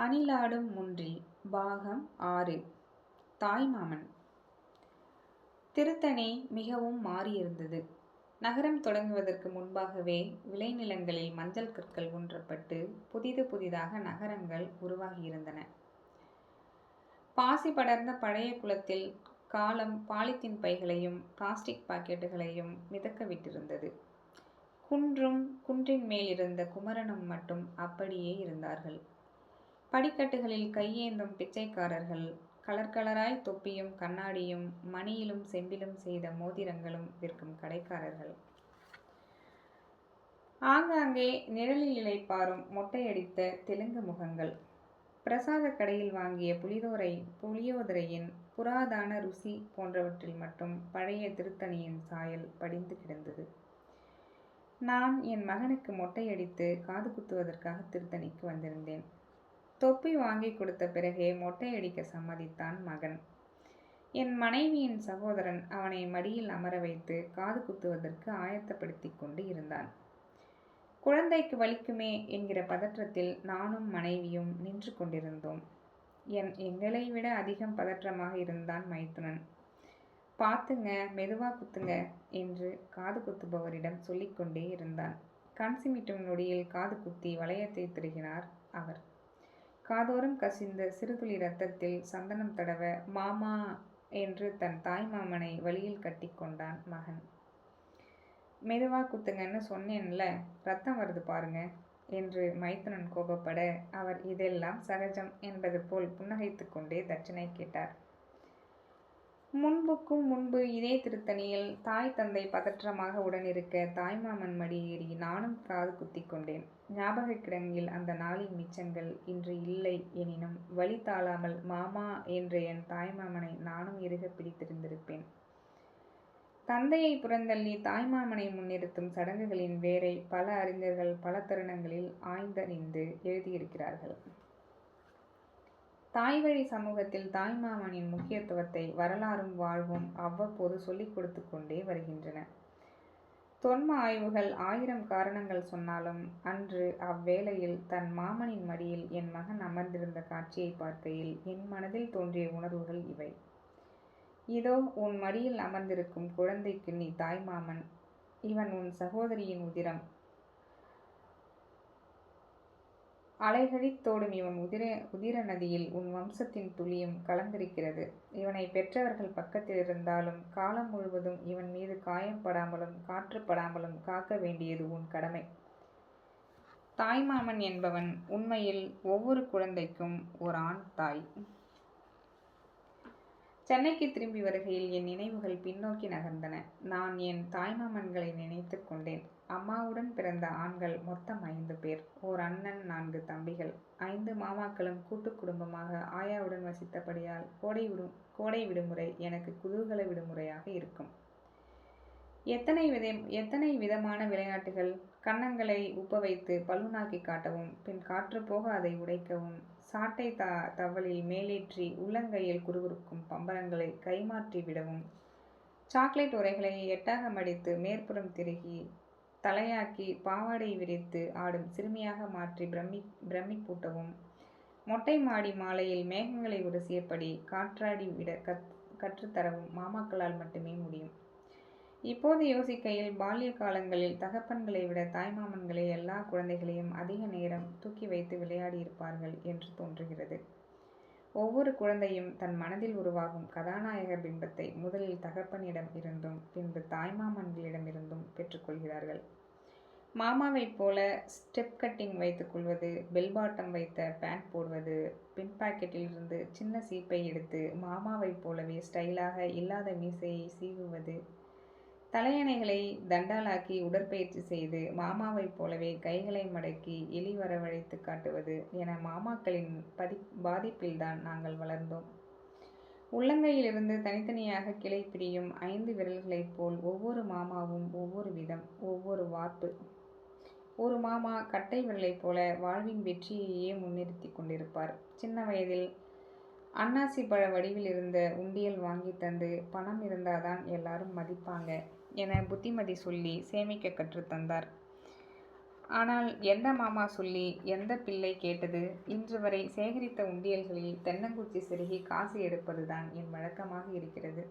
அணிலாடும் முன்றி பாகம் 6. தாய்மாமன். திருத்தணி மிகவும் மாறியிருந்தது. நகரம் தொடங்குவதற்கு முன்பாகவே விளைநிலங்களில் மஞ்சள் கற்கள் ஊன்றப்பட்டு புதிதாக நகரங்கள் உருவாகியிருந்தன. பாசி படர்ந்த பழைய குளத்தில் காலம் பாலித்தீன் பைகளையும் பிளாஸ்டிக் பாக்கெட்டுகளையும் மிதக்க விட்டிருந்தது. குன்றின் மேல் இருந்த குமரனும் மட்டும் அப்படியே இருந்தார்கள். படிக்கட்டுகளில் கையேந்தும் பிச்சைக்காரர்கள், கலராய் தொப்பியும் கண்ணாடியும் மணியிலும் செம்பிலும் செய்த மோதிரங்களும் விற்கும் கடைக்காரர்கள், ஆங்காங்கே நிழலில் இளைப்பாறும் மொட்டையடித்த தெலுங்கு முகங்கள், பிரசாத கடையில் வாங்கிய புளியோதரையின் புராதான ருசி போன்றவற்றில் மட்டும் பழைய திருத்தணியின் சாயல் படிந்து கிடந்தது. நான் என் மகனுக்கு மொட்டையடித்து காது குத்துவதற்காக திருத்தணிக்கு வந்திருந்தேன். தொப்பி வாங்கி கொடுத்த பிறகே மொட்டையடிக்க சம்மதித்தான் மகன். என் மனைவியின் சகோதரன் அவனை மடியில் அமர வைத்து காது குத்துவதற்கு ஆயத்தப்படுத்தி கொண்டு இருந்தான். குழந்தைக்கு வலிக்குமே என்கிற பதற்றத்தில் நானும் மனைவியும் நின்று கொண்டிருந்தோம். எங்களை விட அதிகம் பதற்றமாக இருந்தான் மைத்துனன். பார்த்துங்க, மெதுவா குத்துங்க என்று காது குத்துபவரிடம் சொல்லிக்கொண்டே இருந்தான். கண் சிமிட்டும் நொடியில் காது குத்தி வளையத்தை திருகினார் அவர். காதோரம் கசிந்த சிறுதுளி இரத்தத்தில் சந்தனம் தடவ மாமா என்று தன் தாய்மாமனை வழியில் கட்டி கொண்டான் மகன். மெதுவா குத்துங்கன்னு சொன்னேன்ல, ரத்தம் வருது பாருங்க என்று மைத்துனன் கோபப்பட அவர் இதெல்லாம் சகஜம் என்பது போல் புன்னகைத்து கொண்டே தட்சணை கேட்டார். முன்பு இதே திருத்தணியில் தாய் தந்தை பதற்றமாக உடனிருக்க தாய்மாமன் மடி ஏறி நானும் காது குத்தி கொண்டேன். ஞாபக கிடங்கில் அந்த நாளின் மிச்சங்கள் இன்று இல்லை எனினும் வழி தாழாமல் மாமா என்ற என் தாய்மாமனை நானும் இறுக பிடித்திருந்திருப்பேன். தந்தையை புறந்தள்ளி தாய்மாமனை முன்னிறுத்தும் சடங்குகளின் வேரை பல அறிஞர்கள் பல தருணங்களில் ஆய்ந்தறிந்து எழுதியிருக்கிறார்கள். தாய்வழி சமூகத்தில் தாய்மாமனின் முக்கியத்துவத்தை வரலாறும் வாழ்வும் அவ்வப்போது சொல்லிக் கொடுத்து கொண்டே வருகின்றன. தொன்ம ஆய்வுகள் 1000 காரணங்கள் சொன்னாலும் அன்று அவ்வேளையில் தன் மாமனின் மடியில் என் மகன் அமர்ந்திருந்த காட்சியை பார்க்கையில் என் மனதில் தோன்றிய உணர்வுகள் இவை. இதோ உன் மடியில் அமர்ந்திருக்கும் குழந்தைக்கு நீ தாய்மாமன். இவன் உன் சகோதரியின் உதிரம். அலைகழித்தோடும் இவன் உதிர நதியில் உன் வம்சத்தின் துளியும் கலந்திருக்கிறது. இவனை பெற்றவர்கள் பக்கத்தில் இருந்தாலும் காலம் முழுவதும் இவன் மீது காயம் படாமலும் காற்றுப்படாமலும் காக்க வேண்டியது உன் கடமை. தாய்மாமன் என்பவன் உண்மையில் ஒவ்வொரு குழந்தைக்கும் ஒரு ஆண் தாய். சென்னைக்கு திரும்பி வருகையில் என் நினைவுகள் பின்னோக்கி நகர்ந்தன. நான் என் தாய்மாமன்களை நினைத்து கொண்டேன். அம்மாவுடன் பிறந்த ஆண்கள் மொத்தம் 5 பேர். ஓர் அண்ணன், 4 தம்பிகள். 5 மாமாக்களும் கூட்டு குடும்பமாக ஆயாவுடன் வசித்தபடியால் கோடை விடுமுறை எனக்கு குதூகல விடுமுறையாக இருக்கும். எத்தனை விதமான விளையாட்டுகள்! கன்னங்களை உப்ப வைத்து பல்லுனாக்கி காட்டவும், பின் காற்று போக அதை உடைக்கவும், சாட்டை தவலில் மேலேற்றி உள்ளங்கையில் குறுகுறுக்கும் பம்பரங்களை கைமாற்றி விடவும், சாக்லேட் உரைகளை எட்டாக மடித்து மேற்புறம் திருகி தலையாக்கி பாவாடை விரித்து ஆடும் சிறுமியாக மாற்றி பிரமிப்பூட்டவும், மொட்டை மாடி மாலையில் மேகங்களை உரசியபடி காற்றாடி விட கற்றுத்தரவும் மாமாக்களால் மட்டுமே முடியும். இப்போது யோசிக்கையில் பால்ய காலங்களில் தகப்பன்களை விட தாய்மாமன்களே எல்லா குழந்தைகளையும் அதிக நேரம் தூக்கி வைத்து விளையாடியிருப்பார்கள் என்று தோன்றுகிறது. ஒவ்வொரு குழந்தையும் தன் மனதில் உருவாகும் கதாநாயக பிம்பத்தை முதலில் தகப்பனிடம் இருந்தும் பின்பு தாய்மாமன்களிடமிருந்தும் பெற்றுக்கொள்கிறார்கள். மாமாவைப் போல ஸ்டெப் கட்டிங் வைத்துக் கொள்வது, பெல் பாட்டம் வைத்த பேண்ட் போடுவது, பின் பாக்கெட்டில் இருந்து சின்ன சீப்பை எடுத்து மாமாவைப் போலவே ஸ்டைலாக இல்லாத மீசையை சீவுவது, தலையணைகளை தண்டாலாக்கி உடற்பயிற்சி செய்து மாமாவைப் போலவே கைகளை மடக்கி எலி வரவழைத்து காட்டுவது என மாமாக்களின் பாதிப்பில்தான் நாங்கள் வளர்ந்தோம். உள்ளங்கையிலிருந்து தனித்தனியாக கிளை பிரியும் 5 விரல்களைப் போல் ஒவ்வொரு மாமாவும் ஒவ்வொரு விதம், ஒவ்வொரு வார்ப்பு. ஒரு மாமா கட்டை விரலைப் போல வாழ்வின் வெற்றியையே முன்னிறுத்தி கொண்டிருப்பார். சின்ன வயதில் அன்னாசி பழ வடிவில் இருந்த உண்டியல் வாங்கி தந்து பணம் இருந்தாதான் எல்லாரும் மதிப்பாங்க என புத்திமதி சொல்லி சேமிக்க கற்றுத்தந்தார். ஆனால் எந்த மாமா சொல்லி எந்த பிள்ளை கேட்டது? இன்று வரை சேகரித்த உண்டியல்களில் தென்னங்குச்சி செருகி காசு எடுப்பதுதான் என் வழக்கமாக இருக்கிறது.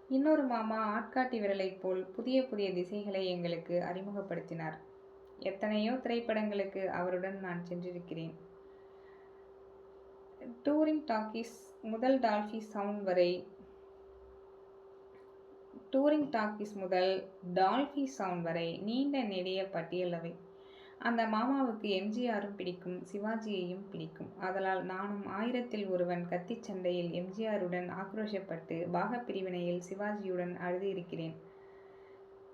இன்னொரு மாமா ஆட்காட்டி விரலைப் போல் புதிய புதிய திசைகளை எங்களுக்கு அறிமுகப்படுத்தினார். எத்தனையோ திரைப்படங்களுக்கு அவருடன் நான் சென்றிருக்கிறேன். டூரிங் டாக்கீஸ் முதல் டால்பி சவுண்ட் வரை நீண்ட நெடிய பட்டியல் அவை. அந்த மாமாவுக்கு எம்ஜிஆரும் பிடிக்கும், சிவாஜியையும் பிடிக்கும். ஆதலால் நானும் 1000ல் ஒருவன் கத்திச் சண்டையில் எம்ஜிஆருடன் ஆக்ரோஷப்பட்டு, பாகப்பிரிவினையில் சிவாஜியுடன் அழுது இருக்கிறேன்.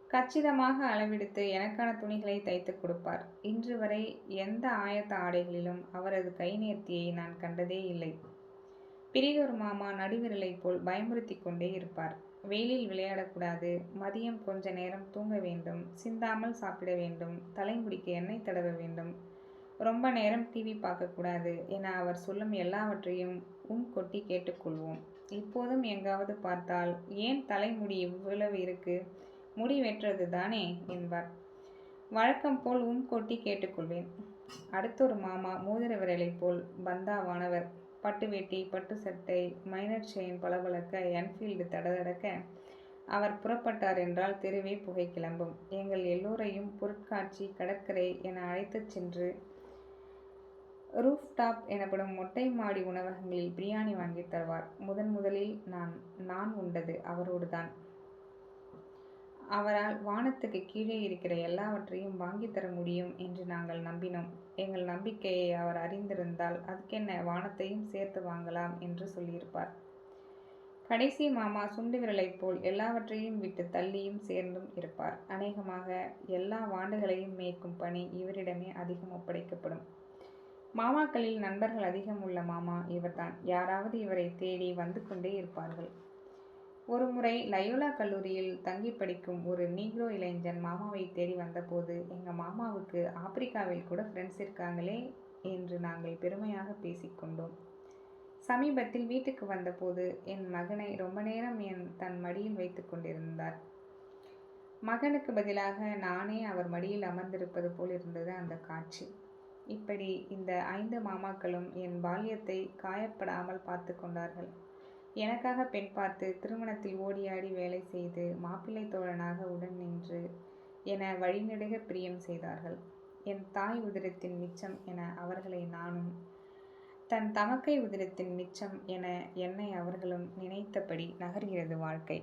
கச்சிதமாக அளவெடுத்து எனக்கான துணிகளை தைத்துக் கொடுப்பார். இன்று வரை எந்த ஆயத்த ஆடைகளிலும் அவரது கை நேர்த்தியை நான் கண்டதே இல்லை. பிரிதொரு மாமா நடுவிரலைப் போல் பயமுறுத்தி கொண்டே இருப்பார். வெயிலில் விளையாடக்கூடாது, மதியம் கொஞ்ச நேரம் தூங்க வேண்டும், சிந்தாமல் சாப்பிட வேண்டும், தலைமுடிக்கு எண்ணெய் தடவ வேண்டும், ரொம்ப நேரம் டிவி பார்க்கக்கூடாது என அவர் சொல்லும் எல்லாவற்றையும் கொட்டி கேட்டுக்கொள்வோம். இப்போதும் எங்காவது பார்த்தால், ஏன் தலைமுடி இவ்வளவு இருக்கு, முடி வெட்டுறது தானே என்பார். வழக்கம் போல் கொட்டி கேட்டுக்கொள்வேன். அடுத்தொரு மாமா மோதிர விரலைப் போல் பந்தாவானவர். பட்டு வேட்டி, பட்டு சட்டை, மைனர் செயின் பளபளக்க, என்ஃபீல்டு தடதடக்க அவர் புறப்பட்டார் என்றால் தெருவே புகை கிளம்பும். எங்கள் எல்லோரையும் பொருட்காட்சி, கடற்கரை என அழைத்துச் சென்று ரூஃப்டாப் எனப்படும் மொட்டை மாடி உணவகங்களில் பிரியாணி வாங்கித் தருவார். முதலில் நான் உண்டது அவரோடுதான். அவரால் வானத்துக்கு கீழே இருக்கிற எல்லாவற்றையும் வாங்கித் தர முடியும் என்று நாங்கள் நம்பினோம். எங்கள் நம்பிக்கையை அவர் அறிந்திருந்தால் அதுக்கென்ன, வானத்தையும் சேர்த்து வாங்கலாம் என்று சொல்லியிருப்பார். கடைசி மாமா சுண்டு விரலைப் போல் எல்லாவற்றையும் விட்டு தள்ளியும் சேர்ந்தும் இருப்பார். அநேகமாக எல்லா வாண்டுகளையும் மேய்க்கும் பணி இவரிடமே அதிகம் ஒப்படைக்கப்படும். மாமாக்களில் நண்பர்கள் அதிகம் உள்ள மாமா இவர்தான். யாராவது இவரை தேடி வந்து கொண்டே இருப்பார்கள். ஒருமுறை லயோலா கல்லூரியில் தங்கி படிக்கும் ஒரு நீக்ரோ இளைஞன் மாமாவை தேடி வந்தபோது, எங்க மாமாவுக்கு ஆப்பிரிக்காவில் கூட ஃப்ரெண்ட்ஸ் இருக்காங்களே என்று நாங்கள் பெருமையாக பேசிக்கொண்டோம். சமீபத்தில் வீட்டுக்கு வந்தபோது என் மகனை ரொம்ப நேரம் தன் மடியில் வைத்து கொண்டிருந்தார். மகனுக்கு பதிலாக நானே அவர் மடியில் அமர்ந்திருப்பது போல் இருந்தது அந்த காட்சி. இப்படி இந்த 5 மாமாக்களும் என் பால்யத்தை காயப்படாமல் பார்த்து கொண்டார்கள். எனக்காக பெண் பார்த்து, திருமணத்தில் ஓடியாடி வேலை செய்து, மாப்பிள்ளை தோழனாக உடன் நின்று என வழிநெடுக பிரியம் செய்தார்கள். என் தாய் உதிரத்தின் மிச்சம் என அவர்களை நானும், தன் தமக்கை உதிரத்தின் மிச்சம் என என்னை அவர்களும் நினைத்தபடி நகர்கிறது வாழ்க்கை.